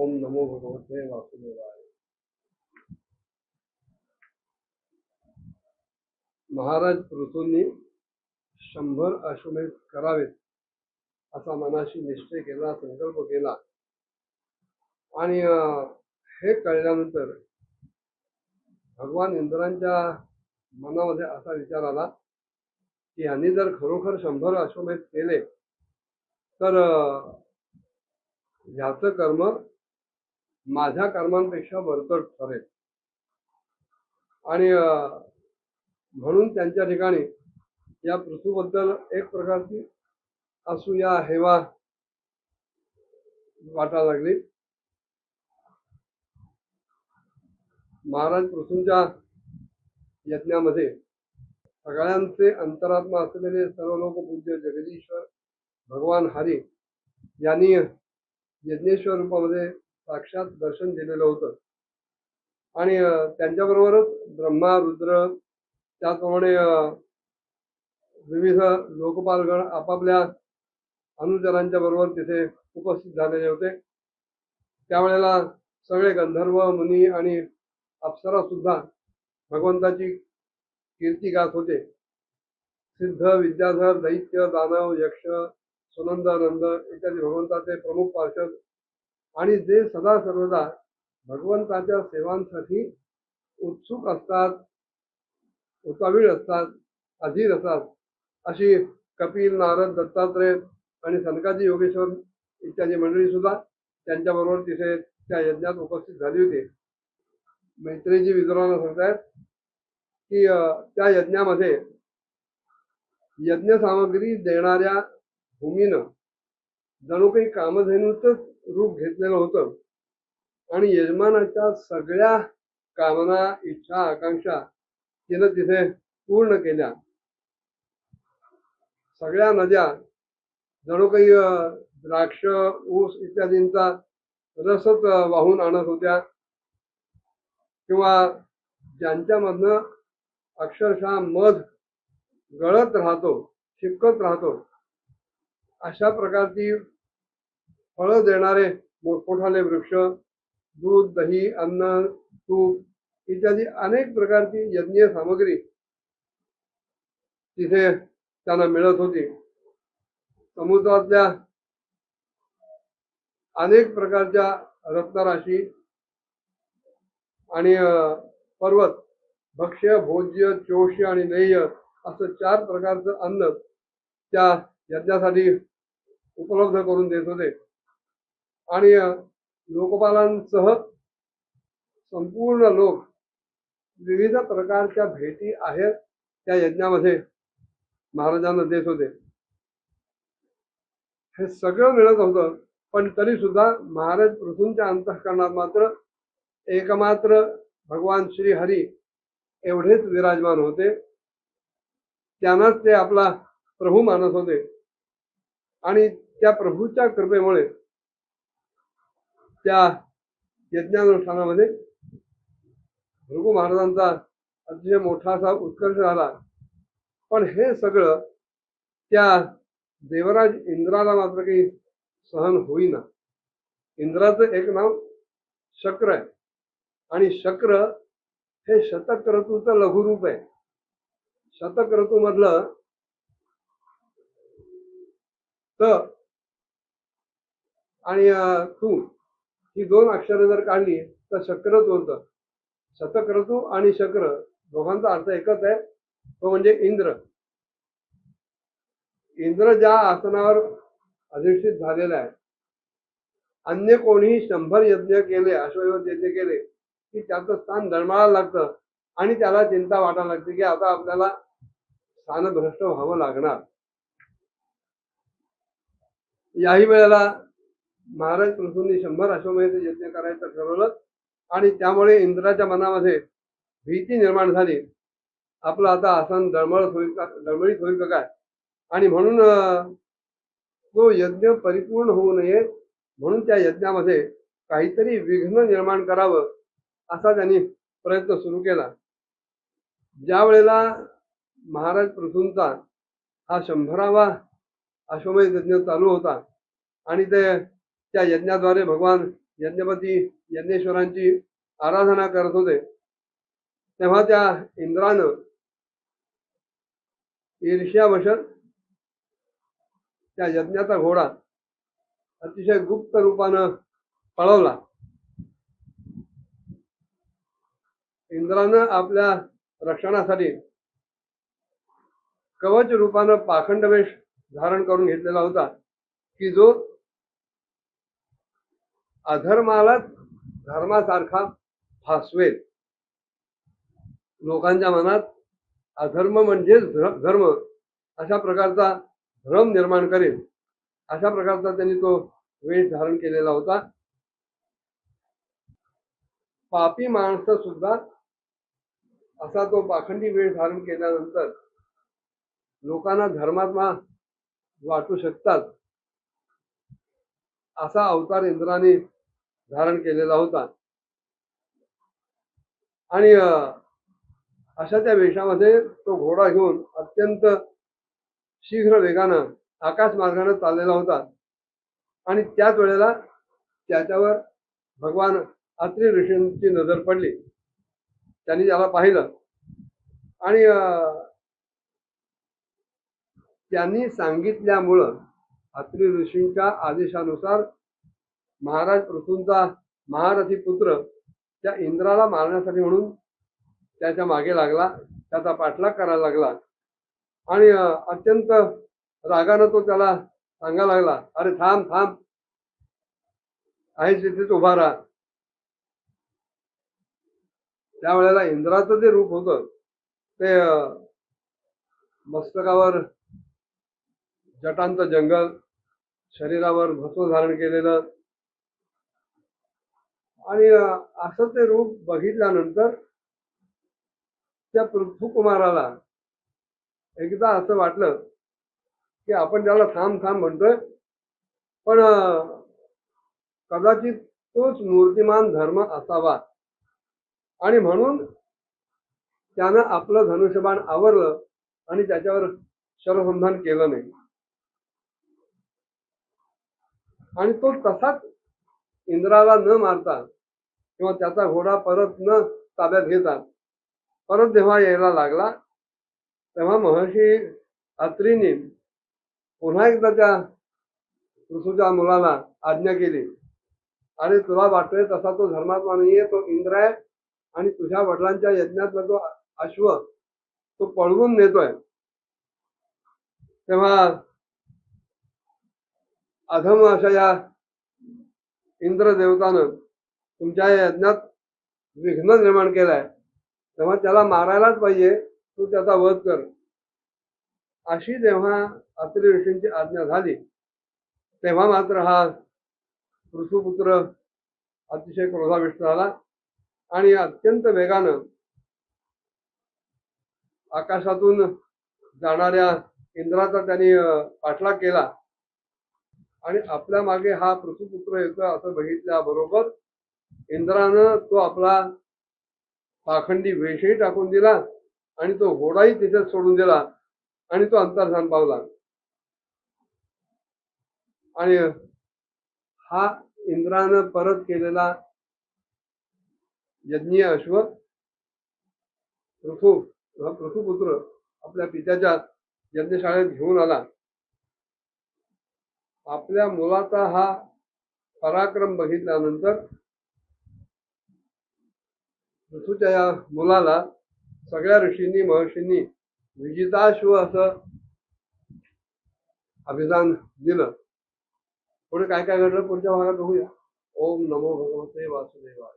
ओम नमो भगवते वासुदेवाय। महाराज पृथूंनी 100 अश्वमेध करावेत असा मनाशी निश्चय केला, संकल्प केला. आणि हे कळल्यानंतर भगवान इंद्रांच्या मनामध्ये असा विचार आला की यांनी जर खरोखर 100 अश्वमेध केले तर याचं कर्म माझ्या कर्मांपेक्षा बळकट ठरेल. आणि म्हणून त्यांच्या ठिकाणी या पृथ्वीबद्दल एक प्रकारची असूया हेवा वाटायला लागली. महाराज पृथ्वीच्या यज्ञामध्ये सगळ्यांचे अंतरात्मा असलेले सर्वलोकपूज्य जगदीश्वर भगवान हरी यांनी यज्ञेश्वर रूपामध्ये साक्षात दर्शन दिलेलं होतं. आणि त्यांच्याबरोबरच ब्रह्मा रुद्र त्याचप्रमाणे विविध लोकपालगण आपापल्या अनुचरांच्या बरोबर तिथे उपस्थित झालेले होते. त्यावेळेला सगळे गंधर्व मुनी आणि अप्सरा सुद्धा भगवंताची कीर्ती गात होते. सिद्ध विद्याधर दैत्य दानव यक्ष सुनंद नंद इत्यादी भगवंताचे प्रमुख पार्षद आणि जे सदा सर्वदा भगवंताच्या सेवांसाठी उत्सुक असतात, उतावीळ असतात, अधीर असतात, अशी कपिल नारद दत्तात्रय आणि सनकाजी योगेश्वर इत्यादी मंडळी सुद्धा त्यांच्याबरोबर तिथे त्या यज्ञात उपस्थित झाली होती. मैत्रेयजी विद्वानांना सांगतायत की त्या यज्ञामध्ये यज्ञ सामग्री देणाऱ्या भूमीनं जणू काही कामधेनूचंच रूप घेतलेलं होतं. आणि यजमानाच्या सगळ्या कामना इच्छा आकांक्षा तिनं तिथे पूर्ण केल्या. सगळ्या नद्या जणू काही द्राक्ष ऊस इत्यादींचा रसच वाहून आणत होत्या, किंवा ज्यांच्यामधनं अक्षरशः मध गळत राहतो, शिपकत राहतो, अशा प्रकारची फळं देणारे मोठमोठाले वृक्ष, दूध दही अन्न तूप इत्यादी अनेक प्रकारची यज्ञीय सामग्री तिथे त्यांना मिळत होती. समुद्रातल्या अनेक प्रकारच्या रत्नराशी आणि पर्वत भक्ष्य भोज्य चोष्य आणि नेय असं 4 प्रकारचं अन्न त्या यज्ञासाठी उपलब्ध करून देत होते. आणि लोकपालांसह संपूर्ण लोक विविध प्रकारच्या भेटी आहेत त्या यज्ञामध्ये महाराजांना देत होते. हे सगळं मिळत होतं, पण तरी सुद्धा महाराज पृथूंच्या अंतःकरणात मात्र एकमात्र भगवान श्री हरी एवढेच विराजमान होते. त्यांनाच ते आपला प्रभू मानत होते. आणि त्या प्रभूच्या कृपेमुळे त्या यज्ञानुष्ठानामध्ये भृगु महाराजांचा अतिशय मोठासा उत्कर्ष झाला. पण हे सगळं त्या देवराज इंद्राला मात्र काही सहन होईना. इंद्राचं एक नाव शक्र आहे आणि शक्र हे शतक ऋतूचं लघुरूप आहे. शतक ऋतू मधलं त आणि तू ही 2 अक्षरे जर काढली तर शक्रच होतं. शतक ऋतू आणि शक्र दोघांचा अर्थ एकच आहे, तो म्हणजे इंद्र. इंद्र ज्या आसनावर अधिष्ठित झालेला आहे, अन्य कोणीही 100 यज्ञ केले, अश्वमेध यज्ञ केले की त्याचं स्थान दळमाळायला लागतं आणि त्याला चिंता वाटायला लागते की आता आपल्याला स्थानभ्रष्ट व्हावं लागणार. याही वेळेला महाराज पृथूंनी 100 अश्वमेध यज्ञ करायचं ठरवलं. आणि त्यामुळे इंद्राच्या मनामध्ये भीती निर्माण झाली, आपलं आता आसन डळमळीत होईल का काय. आणि म्हणून तो यज्ञ परिपूर्ण होऊ नये म्हणून त्या यज्ञामध्ये काहीतरी विघ्न निर्माण करावं असा त्यांनी प्रयत्न सुरू केला. ज्या वेळेला महाराज पृथूंचा हा 100वा अश्वमेध यज्ञ चालू होता आणि त्या यज्ञाद्वारे भगवान यज्ञपती यज्ञेश्वरांची आराधना करत होते तेव्हा त्या इंद्रानं ईर्ष्यावश त्या यज्ञाचा घोडा अतिशय गुप्त रूपानं पळवला. इंद्रानं आपल्या रक्षणासाठी कवच रूपानं पाखंड वेश धारण करून घेतलेला होता की जो अधर्माला धर्मासारखा फासवेल. लोकांच्या मनात अधर्म म्हणजेच धर्म अशा प्रकारचा भ्रम निर्माण करेल अशा प्रकारचा त्यांनी तो वेश धारण केलेला होता. पापी माणसं सुद्धा असा तो पाखंडी वेश धारण केल्यानंतर लोकांना धर्मात्मा वाटू शकतात असा अवतार इंद्राने धारण केलेला होता. आणि अशा त्या वेशामध्ये तो घोडा घेऊन अत्यंत शीघ्र वेगानं आकाश मार्गाने चाललेला होता. आणि त्याच वेळेला त्याच्यावर भगवान अत्रि ऋषींची नजर पडली. त्यांनी त्याला पाहिलं आणि त्यांनी सांगितल्यामुळं अत्रि ऋषींच्या आदेशानुसार महाराज पृथूंचा महारथी पुत्र त्या इंद्राला मारण्यासाठी म्हणून त्याच्या मागे लागला, त्याचा पाठलाग करायला लागला. आणि अत्यंत रागानं तो त्याला सांगायला लागला, अरे थांब थांब, आहे तिथेच उभा राहा. त्यावेळेला इंद्राचं जे रूप होतं ते मस्तकावर जटांत जंगल, शरीरावर भस्म धारण केलेलं आणि असं ते रूप बघितल्यानंतर त्या पृथ्वीकुमाराला एकदा असं वाटलं की आपण त्याला थांब थांब म्हणतोय पण कदाचित तोच मूर्तिमान धर्म असावा. आणि म्हणून त्यानं आपलं धनुष्यबाण आवरलं आणि त्याच्यावर शरसंधान केलं नाही. आणि तो तसाच इंद्राला न मारता किंवा त्याचा घोडा परत न ताब्यात घेता परत जेव्हा यायला लागला तेव्हा महर्षी अत्रीने पुन्हा एकदा त्या पृथूच्या मुलाला आज्ञा केली, अरे तुला वाटतोय तसा तो धर्मात्मा नाहीये, तो इंद्र आहे आणि तुझ्या वडिलांच्या यज्ञातला तो अश्व तो पळवून नेतोय. तेव्हा अधम अशा या इंद्रदेवतानं तुमच्या यज्ञात विघ्न निर्माण केलाय, तेव्हा त्याला मारायलाच पाहिजे, तू त्याचा वध कर. अशी जेव्हा अत्रि ऋषींची आज्ञा झाली तेव्हा मात्र हा पृथुपुत्र अतिशय क्रोधाविष्ट झाला आणि अत्यंत वेगानं आकाशातून जाणाऱ्या इंद्राचा त्यांनी पाठलाग केला. आणि आपल्या मागे हा पृथुपुत्र येतो असं बघितल्याबरोबर इंद्रानं तो आपला पाखंडी वेशही टाकून दिला आणि तो घोडाही तिथेच सोडून दिला आणि तो अंतर्धान पावला. आणि हा इंद्रानं परत केलेला यज्ञीय अश्व पृथुपुत्र आपल्या पित्याच्या यज्ञशाळेत घेऊन आला. आपल्या मुलाचा हा पराक्रम बघितल्यानंतर पृथूच्या या मुलाला सगळ्या ऋषींनी महर्षींनी विजिताश्व असं अभिदान दिलं. पुढे काय काय घडलं पुढच्या भागात बघूया. ओम नमो भगवते वासुदेवाय.